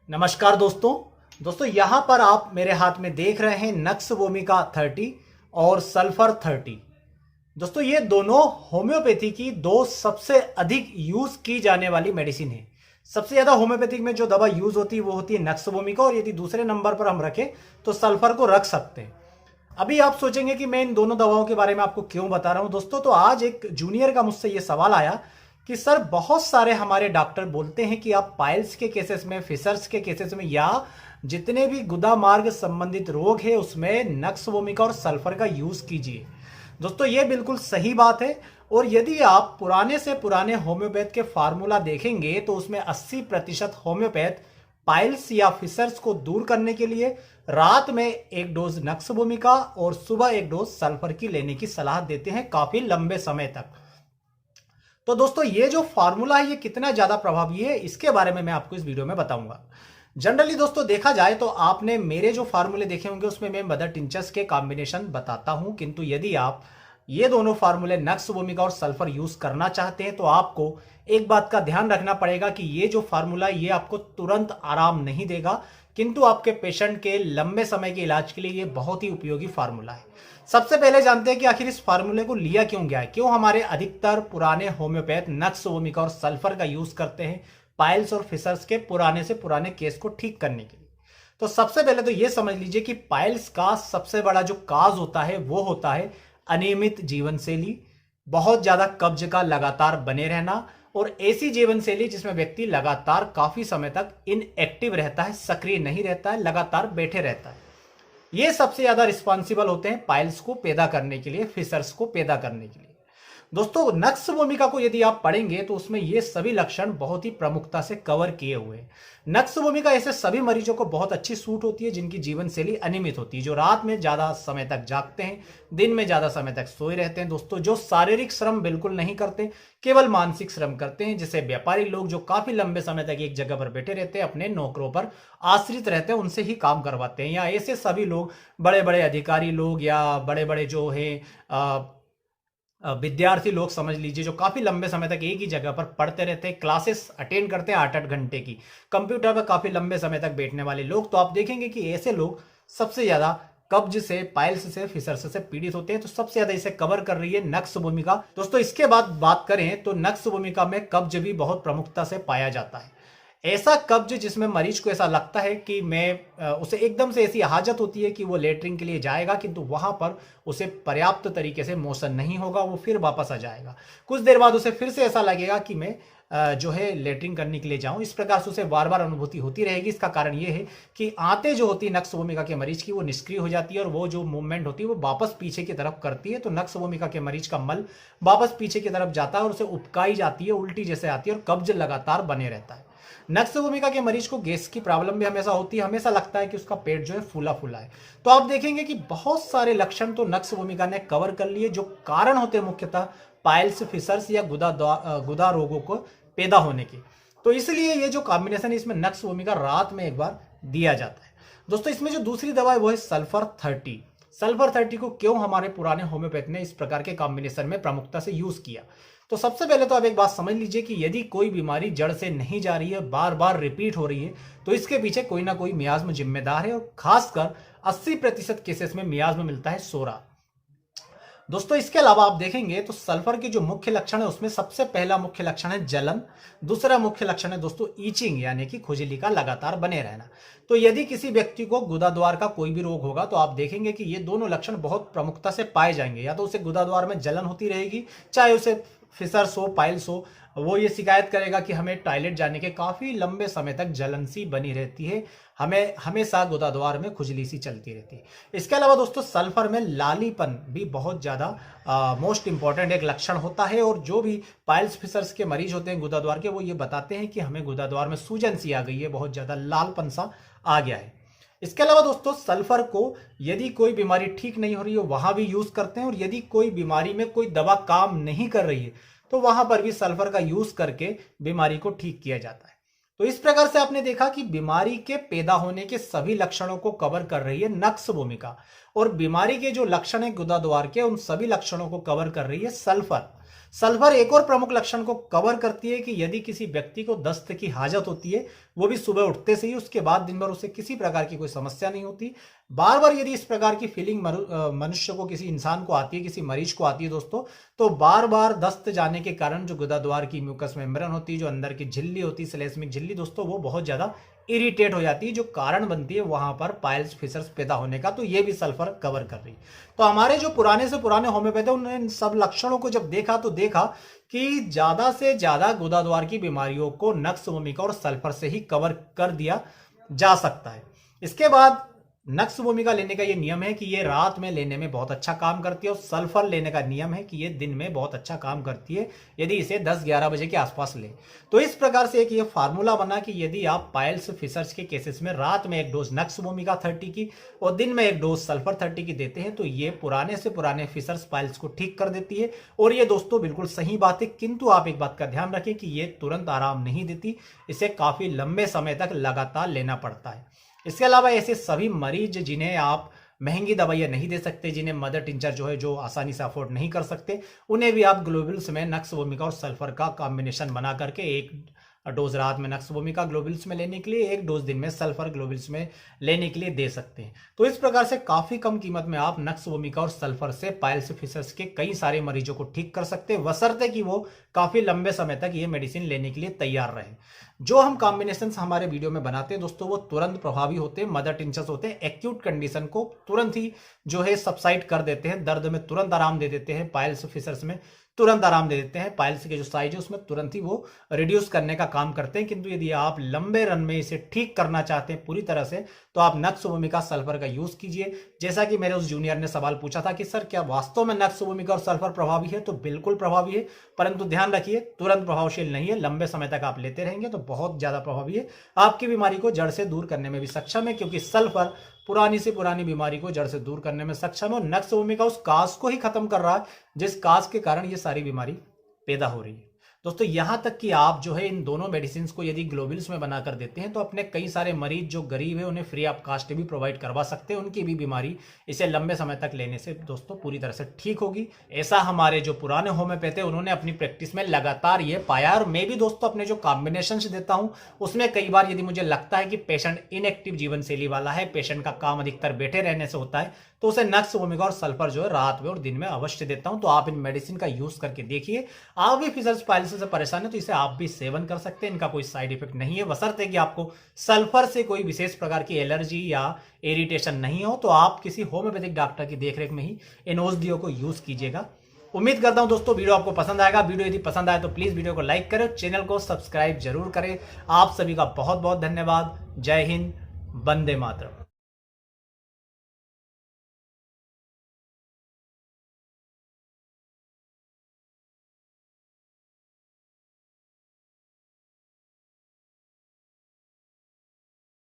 नमस्कार दोस्तों यहाँ पर आप मेरे हाथ में देख रहे हैं नक्स वोमिका 30 और सल्फर 30। दोस्तों ये दोनों होम्योपैथी की दो सबसे अधिक यूज की जाने वाली मेडिसिन है। सबसे ज्यादा होम्योपैथिक में जो दवा यूज होती है वो होती है नक्स वोमिका, और यदि दूसरे नंबर पर हम रखें तो सल्फर को रख सकते हैं। अभी आप सोचेंगे कि मैं इन दोनों दवाओं के बारे में आपको क्यों बता रहा हूं दोस्तों। तो आज एक जूनियर का मुझसे ये सवाल आया कि सर बहुत सारे हमारे डॉक्टर बोलते हैं कि आप पाइल्स के केसेस में, फिशर्स के केसेस में या जितने भी गुदा मार्ग संबंधित रोग है उसमें नक्स वोमिका और सल्फर का यूज कीजिए। दोस्तों ये बिल्कुल सही बात है, और यदि आप पुराने से पुराने होम्योपैथ के फार्मूला देखेंगे तो उसमें 80% होम्योपैथ पाइल्स या फिशर्स को दूर करने के लिए रात में एक डोज नक्स वोमिका और सुबह एक डोज सल्फर की लेने की सलाह देते हैं काफी लंबे समय तक। तो दोस्तों ये जो फार्मूला है ये कितना ज्यादा प्रभावी है इसके बारे में मैं आपको इस वीडियो में बताऊंगा। जनरली दोस्तों देखा जाए तो आपने मेरे जो फार्मूले देखे होंगे उसमें मैं मदर टिंचर्स के कॉम्बिनेशन बताता हूं, किंतु यदि आप ये दोनों फार्मूले नक्स वोमिका और सल्फर यूज करना चाहते हैं तो आपको एक बात का ध्यान रखना पड़ेगा कि ये जो फार्मूला ये आपको तुरंत आराम नहीं देगा, किंतु आपके पेशेंट के लंबे समय के इलाज के लिए ये बहुत ही उपयोगी फार्मूला है। सबसे पहले जानते हैं कि आखिर इस फार्मूले को लिया क्यों गया है, क्यों हमारे अधिकतर पुराने होम्योपैथ नक्स वोमिका और सल्फर का यूज करते हैं पाइल्स और फिशर्स के पुराने से पुराने केस को ठीक करने के लिए। तो सबसे पहले तो यह समझ लीजिए कि पाइल्स का सबसे बड़ा जो काज होता है वो होता है अनियमित जीवन शैली, बहुत ज्यादा कब्ज का लगातार बने रहना, और ऐसी जीवन शैली जिसमें व्यक्ति लगातार काफी समय तक इनएक्टिव रहता है, सक्रिय नहीं रहता है, लगातार बैठे रहता है। ये सबसे ज्यादा रिस्पॉन्सिबल होते हैं पाइल्स को पैदा करने के लिए, फिशर्स को पैदा करने के लिए। दोस्तों नक्स वोमिका को यदि आप पढ़ेंगे तो उसमें ये सभी लक्षण बहुत ही प्रमुखता से कवर किए हुए हैं। नक्स वोमिका ऐसे सभी मरीजों को बहुत अच्छी सूट होती है जिनकी जीवन शैली अनियमित होती है, जो रात में ज्यादा समय तक जागते हैं, दिन में ज्यादा समय तक सोए रहते हैं। दोस्तों जो शारीरिक श्रम बिल्कुल नहीं करते, केवल मानसिक श्रम करते हैं, जैसे व्यापारी लोग जो काफी लंबे समय तक एक जगह पर बैठे रहते हैं, अपने नौकरों पर आश्रित रहते हैं, उनसे ही काम करवाते हैं। या ऐसे सभी लोग, बड़े बड़े अधिकारी लोग या बड़े बड़े जो है विद्यार्थी लोग समझ लीजिए, जो काफी लंबे समय तक एक ही जगह पर पढ़ते रहते हैं, क्लासेस अटेंड करते हैं 8-8 घंटे की, कंप्यूटर पर काफी लंबे समय तक बैठने वाले लोग, तो आप देखेंगे कि ऐसे लोग सबसे ज्यादा कब्ज से, पाइल्स से, फिशर्स से पीड़ित होते हैं। तो सबसे ज्यादा इसे कवर कर रही है नक्स वोमिका। दोस्तों इसके बाद बात करें तो नक्स वोमिका में कब्ज भी बहुत प्रमुखता से पाया जाता है। ऐसा कब्ज जिसमें मरीज को ऐसा लगता है कि उसे एकदम से ऐसी हाजत होती है कि वो लेटरिन के लिए जाएगा, किंतु वहां पर उसे पर्याप्त तरीके से मोशन नहीं होगा, वो फिर वापस आ जाएगा। कुछ देर बाद उसे फिर से ऐसा लगेगा कि मैं जो है लेटरिन करने के लिए जाऊं। इस प्रकार से उसे बार बार अनुभूति होती रहेगी। इसका कारण ये है कि आंतें जो होती है नक्स वोमिका के मरीज की वो निष्क्रिय हो जाती है, और वो जो मूवमेंट होती है वो वापस पीछे की तरफ करती है। तो नक्स वोमिका के मरीज का मल वापस पीछे की तरफ जाता है और उसे उपकाई जाती है, उल्टी जैसे आती है, और कब्ज लगातार बने रहता है। नक्स वोमिका के मरीज को गैस की प्रॉब्लम भी हमेशा होती है, हमेशा लगता है कि उसका पेट जो है फूला फूला है। तो आप देखेंगे कि बहुत सारे लक्षण तो नक्स वोमिका ने कवर कर लिए, जो कारण होते हैं मुख्यतः पाइल्स, फिशर्स या गुदा रोगों को पैदा होने के। तो इसलिए ये जो कॉम्बिनेशन है इसमें नक्स वोमिका रात में एक बार दिया जाता है। दोस्तों इसमें जो दूसरी दवा है वो है सल्फर 30। सल्फर 30 को क्यों हमारे पुराने होम्योपैथ ने इस प्रकार के कॉम्बिनेशन में प्रमुखता से यूज किया? तो सबसे पहले तो आप एक बात समझ लीजिए कि यदि कोई बीमारी जड़ से नहीं जा रही है, बार बार रिपीट हो रही है, तो इसके पीछे कोई ना कोई मियाज्म जिम्मेदार है, और खासकर 80% केसेस में मियाज्म मिलता है सोरा। दोस्तों इसके अलावा आप देखेंगे तो सल्फर के जो मुख्य लक्षण है उसमें सबसे पहला मुख्य लक्षण है जलन, दूसरा मुख्य लक्षण है दोस्तों ईचिंग यानी कि खुजली का लगातार बने रहना। तो यदि किसी व्यक्ति को गुदाद्वार का कोई भी रोग होगा तो आप देखेंगे कि ये दोनों लक्षण बहुत प्रमुखता से पाए जाएंगे। या तो उसे गुदाद्वार में जलन होती रहेगी, चाहे उसे फिशर्स हो, पाइल्स हो, वो ये शिकायत करेगा कि हमें टॉयलेट जाने के काफी लंबे समय तक जलन सी बनी रहती है, हमें हमेशा गुदाद्वार में खुजली सी चलती रहती है। इसके अलावा दोस्तों सल्फर में लालीपन भी बहुत ज्यादा मोस्ट इंपॉर्टेंट एक लक्षण होता है, और जो भी पाइल्स फिशर्स के मरीज होते हैं गुदाद्वार के, वो ये बताते हैं कि हमें गुदाद्वार में सूजन सी आ गई है, बहुत ज्यादा लालपन सा आ गया है। इसके अलावा दोस्तों सल्फर को यदि कोई बीमारी ठीक नहीं हो रही है वहां भी यूज करते हैं, और यदि कोई बीमारी में कोई दवा काम नहीं कर रही है तो वहां पर भी सल्फर का यूज करके बीमारी को ठीक किया जाता है। तो इस प्रकार से आपने देखा कि बीमारी के पैदा होने के सभी लक्षणों को कवर कर रही है नक्स वोमिका, और बीमारी के जो लक्षण है गुदाद्वार के उन सभी लक्षणों को कवर कर रही है सल्फर। सल्फर एक और प्रमुख लक्षण को कवर करती है कि यदि किसी व्यक्ति को दस्त की हाजत होती है, वो भी सुबह उठते से ही, उसके बाद दिन भर उसे किसी प्रकार की कोई समस्या नहीं होती, बार बार यदि इस प्रकार की फीलिंग मनुष्य को, किसी इंसान को आती है, किसी मरीज को आती है दोस्तों, तो बार बार दस्त जाने के कारण जो गुदाद्वार की म्यूकस मेम्ब्रेन होती है, जो अंदर की झिल्ली होती है, श्लेष्मिक झिल्ली दोस्तों, वो बहुत ज्यादा इरिटेट हो जाती है, जो कारण बनती है वहां पर पाइल्स फिशर्स पैदा होने का। तो ये भी सल्फर कवर कर रही है। तो हमारे जो पुराने से पुराने होम्योपैथी उन्होंने इन सब लक्षणों को जब देखा तो देखा कि ज्यादा से ज्यादा गुदाद्वार की बीमारियों को नक्स भूमिका और सल्फर से ही कवर कर दिया जा सकता है। इसके बाद नक्स भूमिका लेने का ये नियम है कि ये रात में लेने में बहुत अच्छा काम करती है, और सल्फर लेने का नियम है कि ये दिन में बहुत अच्छा काम करती है यदि इसे 10-11 बजे के आसपास ले। तो इस प्रकार से एक ये फार्मूला बना कि यदि आप पाइल्स फिशर्स के केसेस में रात में एक डोज नक्स भूमिका 30 की और दिन में एक डोज सल्फर 30 की देते हैं, तो ये पुराने से पुराने फिशर्स पाइल्स को ठीक कर देती है। और ये दोस्तों बिल्कुल सही बात है, किंतु आप एक बात का ध्यान रखें कि ये तुरंत आराम नहीं देती, इसे काफी लंबे समय तक लगातार लेना पड़ता है। इसके अलावा ऐसे सभी मरीज जिन्हें आप महंगी दवाइयां नहीं दे सकते, जिन्हें मदर टिंचर जो है, जो आसानी से अफोर्ड नहीं कर सकते, उन्हें भी आप ग्लोबुल्स में नक्स भूमिका और सल्फर का कॉम्बिनेशन बना करके एक डोज रात में नक्स भूमिका ग्लोबुल्स में लेने के लिए, एक डोज दिन में सल्फर ग्लोबुल्स में लेने के लिए दे सकते हैं। तो इस प्रकार से काफी कम कीमत में आप नक्स भूमिका और सल्फर से पाइल्स फिशर्स के कई सारे मरीजों को ठीक कर सकते हैं, बशर्ते कि वो काफी लंबे समय तक ये मेडिसिन लेने के लिए तैयार रहे। जो हम कॉम्बिनेशन हमारे वीडियो में बनाते हैं दोस्तों, वो तुरंत प्रभावी होते हैं, मदर टिंचर्स होते हैं, एक्यूट कंडीशन को तुरंत ही जो है सबसाइड कर देते हैं, दर्द में तुरंत आराम दे देते हैं, पाइल्स फिशर्स में तुरंत आराम दे देते हैं, पाइल्स के जो साइज है उसमें तुरंत ही वो रिड्यूस करने का काम करते हैं। किंतु यदि आप लंबे रन में इसे ठीक करना चाहते हैं पूरी तरह से, तो आप नक्स भूमिका सल्फर का यूज कीजिए। जैसा कि मेरे उस जूनियर ने सवाल पूछा था कि सर क्या वास्तव में नक्स भूमिका और सल्फर प्रभावी है, तो बिल्कुल प्रभावी है, परंतु ध्यान रखिए तुरंत प्रभावशील नहीं है, लंबे समय तक आप लेते रहेंगे तो बहुत ज्यादा प्रभावी है, आपकी बीमारी को जड़ से दूर करने में भी सक्षम है, क्योंकि सल्फर पुरानी से पुरानी बीमारी को जड़ से दूर करने में सक्षम है, और नक्स भूमिका उस काज को ही खत्म कर रहा है जिस काज के कारण ये सारी बीमारी पैदा हो रही है। दोस्तों यहां तक कि आप जो है इन दोनों मेडिसिन को यदि ग्लोबुल्स में बनाकर देते हैं, तो अपने कई सारे मरीज जो गरीब है उन्हें फ्री ऑफ कास्ट भी प्रोवाइड करवा सकते हैं, उनकी भी बीमारी इसे लंबे समय तक लेने से दोस्तों पूरी तरह से ठीक होगी। ऐसा हमारे जो पुराने होम्योपैथी उन्होंने अपनी प्रैक्टिस में लगातार ये पाया। और मैं भी दोस्तों अपने जो कॉम्बिनेशन देता हूं उसमें कई बार यदि मुझे लगता है कि पेशेंट इनएक्टिव जीवन शैली वाला है, पेशेंट का काम अधिकतर बैठे रहने से होता है, तो उसे नक्स भूमिका और सल्फर जो है रात में और दिन में अवश्य देता हूं। तो आप इन मेडिसिन का यूज करके देखिए, आप भी फिशर्स पाइल्स से परेशान है तो इसे आप भी सेवन कर सकते हैं, इनका कोई साइड इफेक्ट नहीं है, बशर्ते कि आपको सल्फर से कोई विशेष प्रकार की एलर्जी या इरिटेशन नहीं हो, तो आप किसी होम्योपैथिक डॉक्टर की देखरेख में ही इन औषधियों को यूज कीजिएगा। उम्मीद करता हूं दोस्तों वीडियो आपको पसंद आएगा। वीडियो यदि पसंद आए तो प्लीज वीडियो को लाइक करें, चैनल को सब्सक्राइब जरूर करें। आप सभी का बहुत बहुत धन्यवाद। जय हिंद, वंदे मातरम।